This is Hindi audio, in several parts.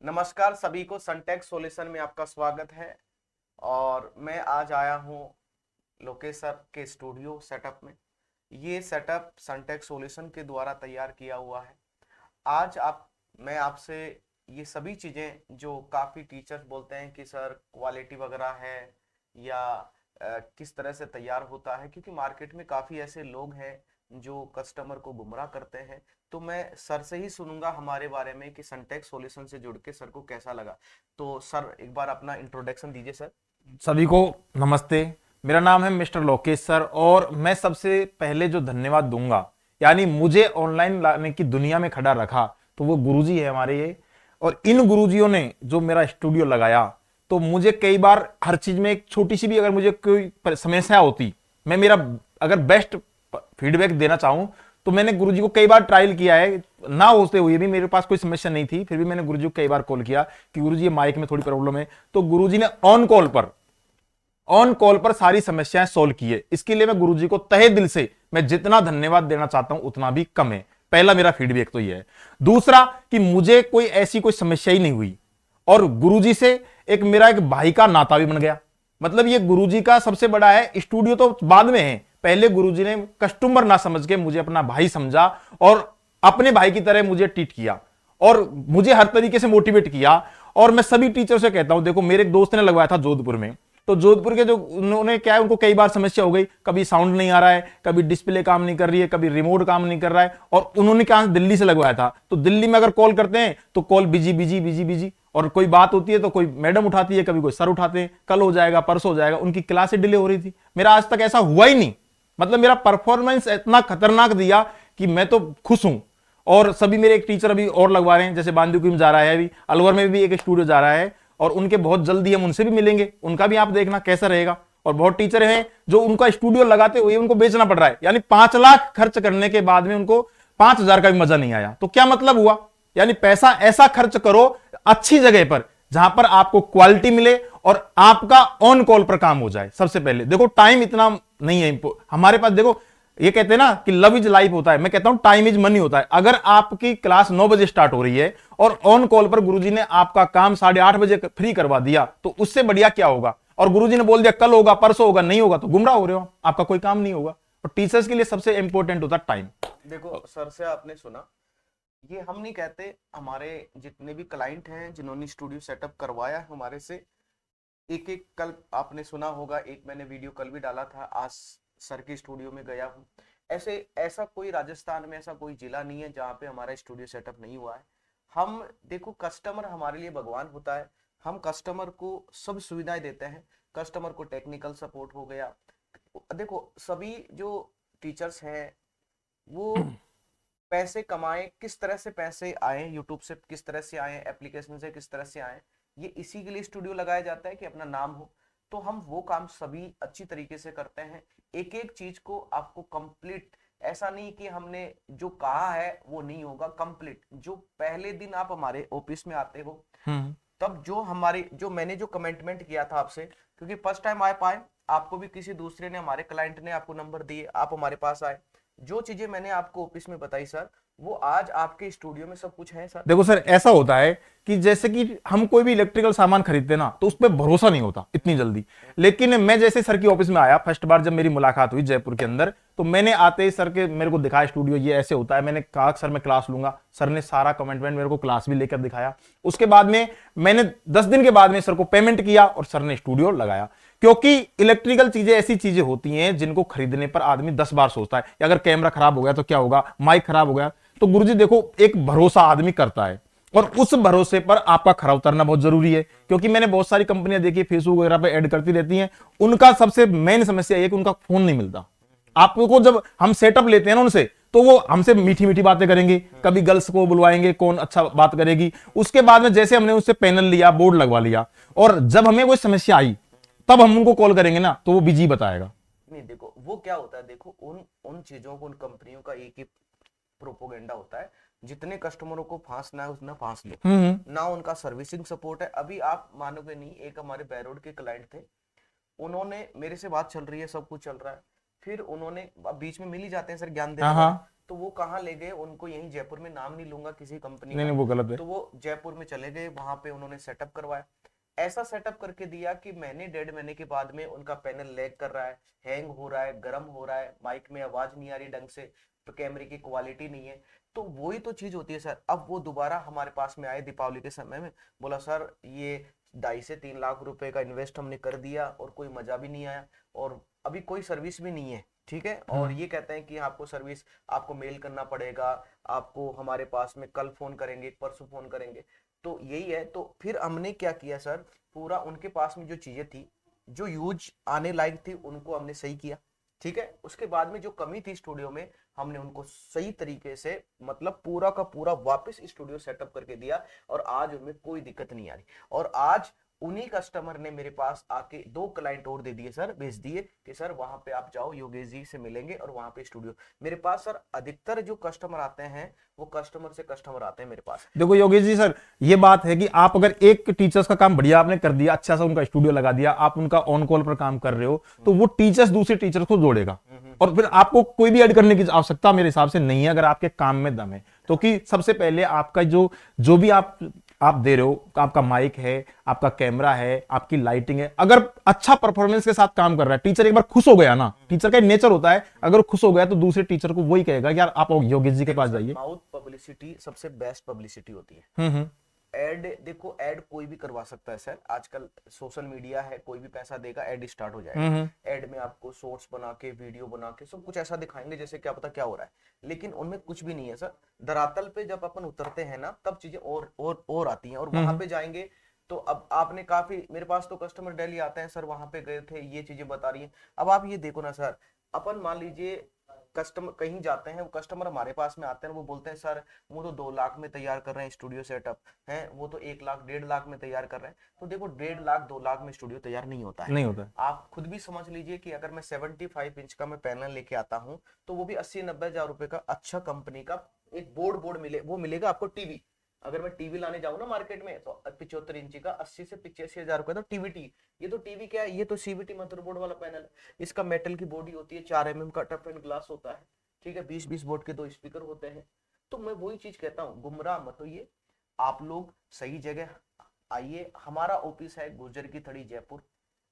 नमस्कार सभी को, सनटेक सॉल्यूशन में आपका स्वागत है। और मैं आज आया हूँ लोकेश सर के स्टूडियो सेटअप में। ये सेटअप सनटेक सॉल्यूशन के द्वारा तैयार किया हुआ है। आज मैं आपसे ये सभी चीज़ें जो काफ़ी टीचर्स बोलते हैं कि सर क्वालिटी वगैरह है या किस तरह से तैयार होता है, क्योंकि मार्केट में काफ़ी ऐसे लोग हैं जो कस्टमर को गुमराह करते हैं। तो मैं सर से ही सुनूंगा हमारे बारे में कि सनटेक सॉल्यूशन से जुड़ के सर को कैसा लगा। तो सर एक बार अपना इंट्रोडक्शन दीजिए सर। सभी को नमस्ते। मेरा नाम है मिस्टर लोकेश सर और मैं सबसे पहले जो धन्यवाद दूंगा यानी मुझे ऑनलाइन लाने की दुनिया में खड़ा रखा तो वो गुरुजी है हमारे ये। और इन गुरुजियों ने जो मेरा स्टूडियो लगाया तो मुझे कई बार हर चीज में एक छोटी सी भी अगर मुझे कोई समस्या होती, मैं मेरा अगर बेस्ट फीडबैक देना चाहूं तो मैंने गुरुजी को कई बार ट्रायल किया है। ना होते हुए भी मेरे पास कोई समस्या नहीं थी, फिर भी मैंने गुरुजी को कई बार कॉल किया कि गुरुजी ये माइक में थोड़ी प्रॉब्लम है, तो गुरुजी ने ऑन कॉल पर सारी समस्याएं सोल्व की है। इसके लिए मैं गुरुजी को तहे दिल से मैं जितना धन्यवाद देना चाहता हूं उतना भी कम है। पहला मेरा फीडबैक तो यह है। दूसरा कि मुझे कोई ऐसी कोई समस्या ही नहीं हुई और गुरुजी से मेरा एक भाई का नाता भी बन गया। मतलब ये गुरुजी का सबसे बड़ा है। स्टूडियो तो बाद में है, पहले गुरुजी ने कस्टमर ना समझ के मुझे अपना भाई समझा और अपने भाई की तरह मुझे ट्रीट किया और मुझे हर तरीके से मोटिवेट किया। और मैं सभी टीचर से कहता हूं, देखो मेरे एक दोस्त ने लगवाया था जोधपुर में, तो जोधपुर के जो उन्होंने क्या है, उनको कई बार समस्या हो गई, कभी साउंड नहीं आ रहा है, कभी डिस्प्ले काम नहीं कर रही है, कभी रिमोट काम नहीं कर रहा है। और उन्होंने क्या दिल्ली से लगवाया था, तो दिल्ली में अगर कॉल करते हैं तो call busy busy busy busy, और कोई बात होती है तो कोई मैडम उठाती है, कभी कोई सर उठाते हैं, कल हो जाएगा परसों हो जाएगा। उनकी क्लासें डिले हो रही थी। मेरा आज तक ऐसा हुआ ही नहीं। मतलब मेरा परफॉर्मेंस इतना खतरनाक दिया कि मैं तो खुश हूं। और सभी मेरे एक टीचर अभी और लगवा रहे हैं, जैसे बांदीकुई में जा रहा है, अभी अलवर में भी एक स्टूडियो जा रहा है और उनके बहुत जल्दी हम उनसे भी मिलेंगे, उनका भी आप देखना कैसा रहेगा। और बहुत टीचर हैं जो उनका स्टूडियो लगाते हुए उनको बेचना पड़ रहा है, यानी 5 लाख खर्च करने के बाद में उनको 5,000 का भी मजा नहीं आया। तो क्या मतलब हुआ? यानी पैसा ऐसा खर्च करो अच्छी जगह पर जहां पर आपको क्वालिटी मिले और आपका ऑन कॉल पर काम हो जाए। सबसे पहले देखो टाइम इतना नहीं है हमारे पास। देखो ये कहते हैं ना कि लव इज लाइफ होता है, मैं कहता हूं टाइम इज मनी होता है। अगर आपकी क्लास 9 बजे स्टार्ट हो रही है और ऑन कॉल पर गुरुजी ने आपका काम 8:30 बजे फ्री करवा दिया, तो उससे बढ़िया क्या होगा? और गुरुजी ने बोल दिया कल होगा परसों होगा, नहीं होगा तो गुमराह हो रहे हो, आपका कोई काम नहीं होगा। और टीचर्स के लिए सबसे इंपॉर्टेंट होता है टाइम। देखो सर से आपने सुना, ये हम नहीं कहते, हमारे जितने भी क्लाइंट हैं जिन्होंने स्टूडियो सेटअप करवाया है हमारे से, एक एक कल आपने सुना होगा, एक मैंने वीडियो कल भी डाला था, आज सर के स्टूडियो में गया हूँ। ऐसे ऐसा कोई राजस्थान में ऐसा कोई जिला नहीं है जहाँ पे हमारा स्टूडियो सेटअप नहीं हुआ है। हम देखो, कस्टमर हमारे लिए भगवान होता है। हम कस्टमर को सब सुविधाएं देते हैं। कस्टमर को टेक्निकल सपोर्ट हो गया। देखो सभी जो टीचर्स हैं वो पैसे कमाएं, किस तरह से पैसे आए, यूट्यूब से किस तरह से आए, एप्लीकेशन से किस तरह से आए, ये इसी के लिए स्टूडियो लगाया जाता है कि अपना नाम हो। तो हम वो काम सभी अच्छी तरीके से करते हैं। एक एक चीज को आपको कंप्लीट, ऐसा नहीं कि हमने जो कहा है वो नहीं होगा, कंप्लीट। जो पहले दिन आप हमारे ऑफिस में आते हो, हम्म। तब जो मैंने जो कमिटमेंट किया था आपसे, क्योंकि फर्स्ट टाइम आ पाए, आपको भी किसी दूसरे ने, हमारे क्लाइंट ने आपको नंबर दिए, आप हमारे पास आए। जो चीजें मैंने आपको ऑफिस में बताई सर, वो आज आपके स्टूडियो में सब कुछ है सर। देखो सर ऐसा होता है कि जैसे कि हम कोई भी इलेक्ट्रिकल सामान खरीदते ना तो उस पर भरोसा नहीं होता इतनी जल्दी। लेकिन मैं जैसे सर की ऑफिस में आया फर्स्ट बार जब मेरी मुलाकात हुई जयपुर के अंदर, तो मैंने आते ही सर के मेरे को दिखाया स्टूडियो ये ऐसे होता है। मैंने कहा सर मैं क्लास लूंगा, सर ने सारा कमिटमेंट मेरे को क्लास भी लेकर दिखाया। उसके बाद में मैंने 10 दिन के बाद में सर को पेमेंट किया और सर ने स्टूडियो लगाया। क्योंकि इलेक्ट्रिकल चीजें ऐसी चीजें होती हैं जिनको खरीदने पर आदमी 10 बार सोचता है, अगर कैमरा खराब हो गया तो क्या होगा, माइक खराब हो गया। तो गुरुजी देखो एक भरोसा आदमी करता है और उस भरोसे पर आपका खरा उतरना बहुत जरूरी है। क्योंकि मैंने बहुत सारी कंपनियां देखी फेसबुक वगैरह पे ऐड करती रहती हैं, उनका सबसे मेन समस्या यह है कि उनका फोन नहीं मिलता। आपको जब हम सेटअप लेते हैं ना उनसे, तो वो हमसे मीठी मीठी बातें करेंगे, कभी गर्ल्स को बुलवाएंगे कौन अच्छा बात करेगी। उसके बाद में जैसे हमने उससे पैनल लिया, बोर्ड लगवा लिया, और जब हमें कोई समस्या आई तब हम उनको कॉल करेंगे ना तो वो बिजी बताएगा। नहीं, देखो वो क्या होता है, देखो उन उन चीजों को, उन कंपनियों का एक ही प्रोपोगेंडा होता है, जितने कस्टमरों को फांसना है उतना फांस लो। ना उनका सर्विसिंग सपोर्ट है। अभी आप मानोगे नहीं, एक हमारे बैरोड के क्लाइंट थे, उन्होंने मेरे से बात चल रही है, सब कुछ चल रहा है, फिर उन्होंने, अब बीच में मिल ही जाते हैं सर ज्ञान देने हाँ वाले, हाँ। तो वो कहाँ ले गए उनको, यहीं जयपुर में, नाम नहीं लूंगा किसी कंपनी नहीं का, नहीं वो गलत है। तो वो जयपुर में चले गए, वहां पे उन्होंने सेटअप करवाया। ऐसा सेटअप करके दिया कि महीने 1.5 महीने के बाद में उनका पैनल लैग कर रहा है, हैंग हो रहा है, गर्म हो रहा है, माइक में आवाज नहीं आ रही ढंग से, तो कैमरे की क्वालिटी नहीं है। तो वही तो चीज होती है सर। अब वो दोबारा हमारे पास में आए दीपावली के समय में, बोला सर ये 2.5 से 3 लाख रुपए का इन्वेस्ट हमने कर दिया और कोई मजा भी नहीं आया, और अभी कोई सर्विस भी नहीं है, ठीक है। और ये कहते हैं कि आपको सर्विस, आपको मेल करना पड़ेगा, आपको हमारे पास में कल फोन करेंगे, परसों फोन करेंगे। तो यही है। तो फिर हमने क्या किया सर, पूरा उनके पास में जो चीजें थी, जो यूज आने लायक थी, उनको हमने सही किया, ठीक है। उसके बाद में जो कमी थी स्टूडियो में, हमने उनको सही तरीके से, मतलब पूरा का पूरा वापस स्टूडियो सेटअप करके दिया, और आज उनमें कोई दिक्कत नहीं आ रही। और आज उन्हीं कस्टमर ने मेरे पास आके 2 क्लाइंट और दे दिए सर, भेज दिए कि सर वहां पे आप जाओ, योगेश जी से मिलेंगे, और वहां पे स्टूडियो मेरे पास। सर अधिकतर जो कस्टमर आते हैं वो कस्टमर से कस्टमर आते हैं मेरे पास। देखो योगेश जी सर, ये बात है कि आप अगर एक टीचर्स का काम बढ़िया आपने कर दिया, अच्छा सा उनका स्टूडियो लगा दिया, आप उनका ऑन कॉल पर काम कर रहे हो, तो वो टीचर्स दूसरे टीचर्स को जोड़ेगा, और फिर आपको कोई भी ऐड करने की आवश्यकता मेरे हिसाब से नहीं है, अगर आपके काम में दम है तो। कि सबसे पहले आपका जो भी आप दे रहे हो, आपका माइक है, आपका कैमरा है, आपकी लाइटिंग है, अगर अच्छा परफॉर्मेंस के साथ काम कर रहा है, टीचर एक बार खुश हो गया ना, टीचर का नेचर होता है, अगर वो खुश हो गया तो दूसरे टीचर को वही कहेगा यार आप योगेश जी के पास जाइए। माउथ पब्लिसिटी सबसे बेस्ट पब्लिसिटी होती है। एड देखो, एड कोई भी करवा सकता है सर, आजकल सोशल मीडिया है, कोई भी पैसा देगा एड स्टार्ट हो जाएगा। एड में आपको शॉर्ट्स बना के, वीडियो बना के, सब कुछ ऐसा दिखाएंगे जैसे क्या पता क्या हो रहा है, लेकिन उनमें कुछ भी नहीं है सर। धरातल पे जब अपन उतरते हैं ना, तब चीजें और आती हैं, और वहां पे जाएंगे तो अब आपने काफी, मेरे पास तो कस्टमर डेली आते हैं सर, वहां पे गए थे, ये चीजें बता रही हैं। अब आप ये देखो ना सर, अपन मान लीजिए कस्टमर कहीं जाते हैं, वो कस्टमर हमारे पास में आते हैं, वो बोलते हैं सर वो तो 2 लाख में तैयार कर रहे हैं स्टूडियो सेटअप है, वो तो 1 लाख 1.5 लाख में तैयार कर रहे हैं। तो देखो 1.5 लाख 2 लाख में स्टूडियो तैयार नहीं होता है, नहीं होता। आप खुद भी समझ लीजिए कि अगर मैं 75 इंच का मैं पैनल लेके आता हूँ, तो वो भी 80-90 हजार रुपए का अच्छा कंपनी का एक बोर्ड मिले, वो मिलेगा आपको टीवी। अगर मैं टीवी लाने जाऊँ ना मार्केट में, तो 75 इंची का 80 से 85 हजार रुपए का टीवी। ये तो टीवी क्या है, ये तो सीवीटी मदरबोर्ड वाला पैनल है। इसका मेटल की बॉडी होती है, 4 mm का टफ एंड ग्लास होता है, ठीक है, 20-20 वोल्ट के 2 स्पीकर होते हैं। तो मैं वही चीज कहता हूँ, गुमराह मत होइए, आप लोग सही जगह आइए। हमारा ऑफिस है गुर्जर की थड़ी जयपुर,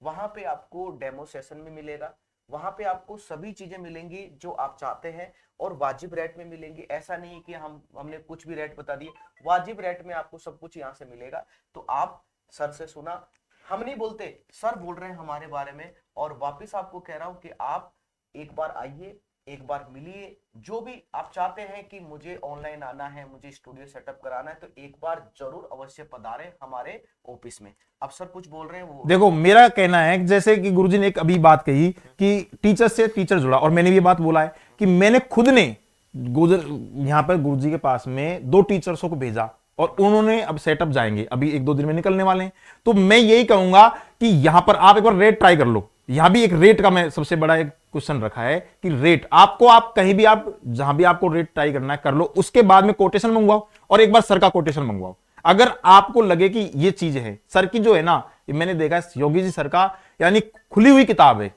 वहां पे आपको डेमो सेशन में मिलेगा, वहां पे आपको सभी चीजें मिलेंगी जो आप चाहते हैं, और वाजिब रेट में मिलेंगी। ऐसा नहीं कि हमने कुछ भी रेट बता दिए, वाजिब रेट में आपको सब कुछ यहाँ से मिलेगा। तो आप सर से सुना, हम नहीं बोलते, सर बोल रहे हैं हमारे बारे में। और वापिस आपको कह रहा हूं कि आप एक बार आइए, एक बार मिलिए, जो भी आप चाहते हैं कि मुझे ऑनलाइन आना है, मुझे स्टूडियो सेटअप कराना है, तो एक बार जरूर अवश्य पधारें हमारे ऑफिस में। अब सर कुछ बोल रहे हैं वो। देखो मेरा कहना है कि जैसे कि गुरुजी ने एक अभी बात कही कि टीचर से टीचर जुड़ा, और मैंने भी ये बात बोला है कि मैंने खुद ने यहाँ पर गुरुजी के पास में 2 टीचर्सों को भेजा, और उन्होंने अब सेटअप जाएंगे, अभी 1-2 दिन में निकलने वाले हैं। तो मैं यही कहूंगा कि यहां पर आप एक बार रेट ट्राई कर लो। यहां भी एक रेट का मैं सबसे बड़ा एक क्वेश्चन रखा है कि रेट आपको, आप कहीं भी, आप जहां भी आपको रेट ट्राई करना है कर लो, उसके बाद में कोटेशन मंगवाओ, और एक बार सर का कोटेशन मंगवाओ। अगर आपको लगे कि ये चीज है सर की, जो है ना, मैंने देखा है योगी जी सर का, यानी खुली हुई किताब है,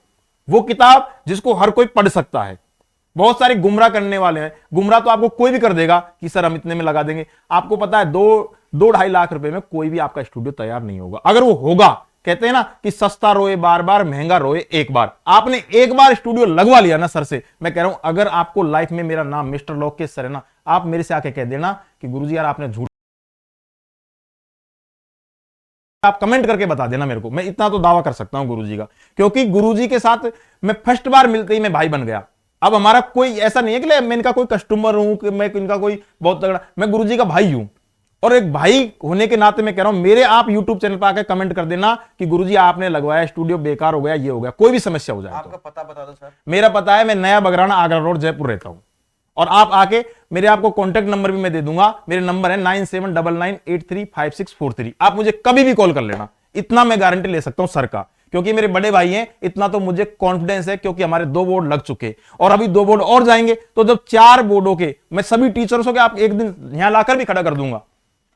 वो किताब जिसको हर कोई पढ़ सकता है। बहुत सारे गुमराह करने वाले हैं, गुमराह तो आपको कोई भी कर देगा कि सर हम इतने में लगा देंगे। आपको पता है 2-2.5 लाख रुपए में कोई भी आपका स्टूडियो तैयार नहीं होगा। अगर वो होगा, कहते हैं ना कि सस्ता रोए बार बार, महंगा रोए एक बार। आपने एक बार स्टूडियो लगवा लिया ना सर से, मैं कह रहा हूं, अगर आपको लाइफ में मेरा नाम मिस्टर लोकेश सर है ना, आप मेरे से आके कह देना कि गुरुजी यार आपने झूठ, आप कमेंट करके बता देना मेरे को, मैं इतना तो दावा कर सकता हूं गुरुजी का, क्योंकि गुरुजी के साथ मैं फर्स्ट बार मिलते ही मैं भाई बन गया। अब हमारा कोई ऐसा नहीं है कि मैं इनका कोई कस्टमर हूं, कि मैं इनका कोई बहुत तगड़ा, मैं गुरुजी का भाई हूं। और एक भाई होने के नाते मैं कह रहा हूं, मेरे आप YouTube चैनल पर आकर कमेंट कर देना कि गुरुजी आपने लगवाया स्टूडियो बेकार हो गया, ये हो गया, कोई भी समस्या हो जाए। आपका पता बता दो सर। मेरा पता है, मैं नया बगराना आगरा रोड जयपुर रहता हूं। और आप आके, मेरे आपको कॉन्टैक्ट नंबर भी मैं दे दूंगा, मेरे नंबर है 9799835643। आप मुझे कभी भी कॉल कर लेना, इतना मैं गारंटी ले सकता हूं सर का, क्योंकि मेरे बड़े भाई हैं, इतना तो मुझे कॉन्फिडेंस है, क्योंकि हमारे 2 बोर्ड लग चुके, और अभी 2 बोर्ड और जाएंगे। तो जब 4 बोर्डों के मैं सभी टीचर्सों के आप एक दिन यहां लाकर भी खड़ा कर दूंगा,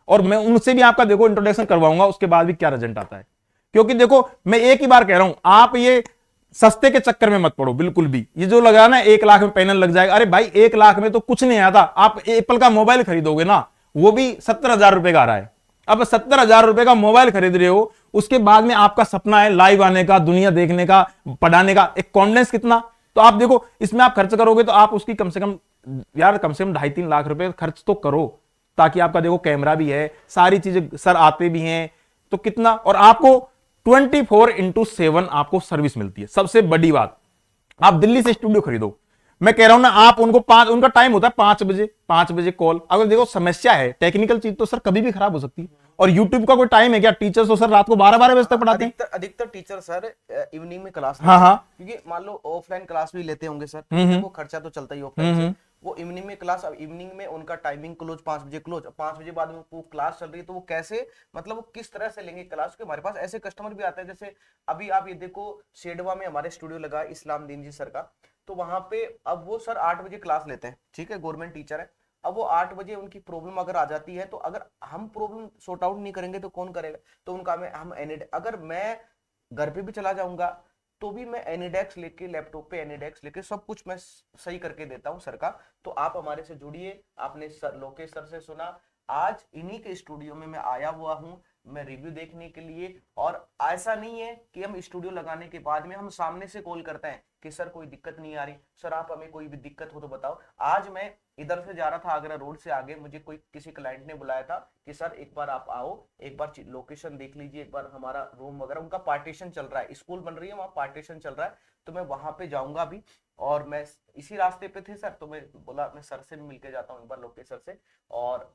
और मैं उनसे भी आपका देखो इंट्रोडक्शन करवाऊंगा, उसके बाद भी क्या रिजल्ट आता है। क्योंकि देखो मैं एक ही बार कह रहा हूं, आप ये सस्ते के चक्कर में मत पड़ो बिल्कुल भी। ये जो लगा ना 1 लाख में पैनल लग जाएगा, अरे भाई 1 लाख में तो कुछ नहीं आता। आप एप्पल का मोबाइल खरीदोगे ना, वो भी 70,000 रुपए का आ रहा है। अब 70,000 रुपए का मोबाइल खरीद रहे हो, उसके बाद में आपका सपना है लाइव आने का, दुनिया देखने का, पढ़ाने का, एक कॉन्फिडेंस कितना। तो आप देखो इसमें आप खर्च करोगे तो आप उसकी कम से कम यार कम से कम 2.5-3 लाख रुपए खर्च तो करो, ताकि आपका देखो कैमरा भी है, सारी चीजें सर आते भी हैं, तो कितना। और आपको 24/7 आपको सर्विस मिलती है। सबसे बड़ी बात, आप दिल्ली से स्टूडियो खरीदो, मैं कह रहा हूं ना, आप उनका टाइम होता है 5 बजे कॉल। अगर देखो समस्या है टेक्निकल चीज तो सर कभी भी खराब हो सकती है। और यूट्यूब का कोई टाइम है क्या? टीचर्स तो सर रात को 12 बजे तक पढ़ाते हैं। अधिकतर टीचर सर इवनिंग में क्लास हाँ हाँ, क्योंकि मान लो ऑफलाइन क्लास भी लेते होंगे सर, वो खर्चा तो चलता ही ऑफलाइन से। वो इवनिंग में क्लास, अब इवनिंग में उनका टाइमिंग क्लोज 5 बजे क्लोज, 5 बजे बाद में वो क्लास चल रही है, तो वो कैसे, मतलब वो किस तरह से लेंगे क्लास के। हमारे पास ऐसे कस्टमर भी आते हैं, जैसे अभी आप ये देखो शेडवा में हमारे स्टूडियो लगा इस्लाम दीन जी सर का, तो वहां पे अब वो सर 8 बजे क्लास लेते हैं, ठीक है, गवर्नमेंट टीचर है। अब वो 8 बजे उनकी प्रॉब्लम अगर आ जाती है, तो अगर हम प्रॉब्लम सॉर्ट आउट नहीं करेंगे तो कौन करेगा। तो उनका हम अगर मैं घर पे भी चला जाऊंगा तो भी मैं एनिडेक्स लेके, लैपटॉप पे एनिडेक्स लेके सब कुछ मैं सही करके देता हूं सर का। तो आप हमारे से जुड़िए। आपने सर लोकेश सर से सुना, आज इन्हीं के स्टूडियो में मैं आया हुआ हूं, मैं रिव्यू देखने के लिए। और ऐसा नहीं है कि हम स्टूडियो लगाने के बाद में हम सामने से कॉल करते हैं कि सर कोई दिक्कत नहीं आ रही, सर आप हमें कोई भी दिक्कत हो तो बताओ। आज मैं इधर से जा रहा था आगरा रोड से आगे, मुझे कोई किसी क्लाइंट ने बुलाया था कि सर एक बार आप आओ, एक बार लोकेशन देख लीजिए, एक बार हमारा रूम वगैरह, उनका पार्टीशन चल रहा है, स्कूल बन रही है, वहां पार्टीशन चल रहा है, तो मैं वहां पे जाऊंगा भी। और मैं इसी रास्ते पे थे सर, तो मैं बोला मैं सर से भी मिलके जाता हूँ एक बार, लोकेश सर से। और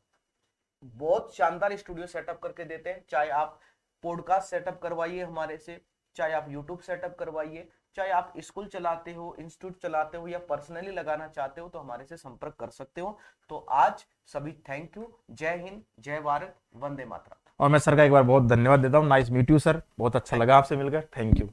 बहुत शानदार स्टूडियो सेटअप करके देते हैं। चाहे आप पॉडकास्ट सेटअप करवाइए हमारे से, चाहे आप यूट्यूब सेटअप करवाइए, चाहे आप स्कूल चलाते हो, इंस्टीट्यूट चलाते हो, या पर्सनली लगाना चाहते हो, तो हमारे से संपर्क कर सकते हो। तो आज सभी थैंक यू। जय हिंद, जय भारत, वंदे मातरम। और मैं सर का एक बार बहुत धन्यवाद देता हूँ। नाइस मीट यू सर, बहुत अच्छा लगा आपसे मिलकर, थैंक यू।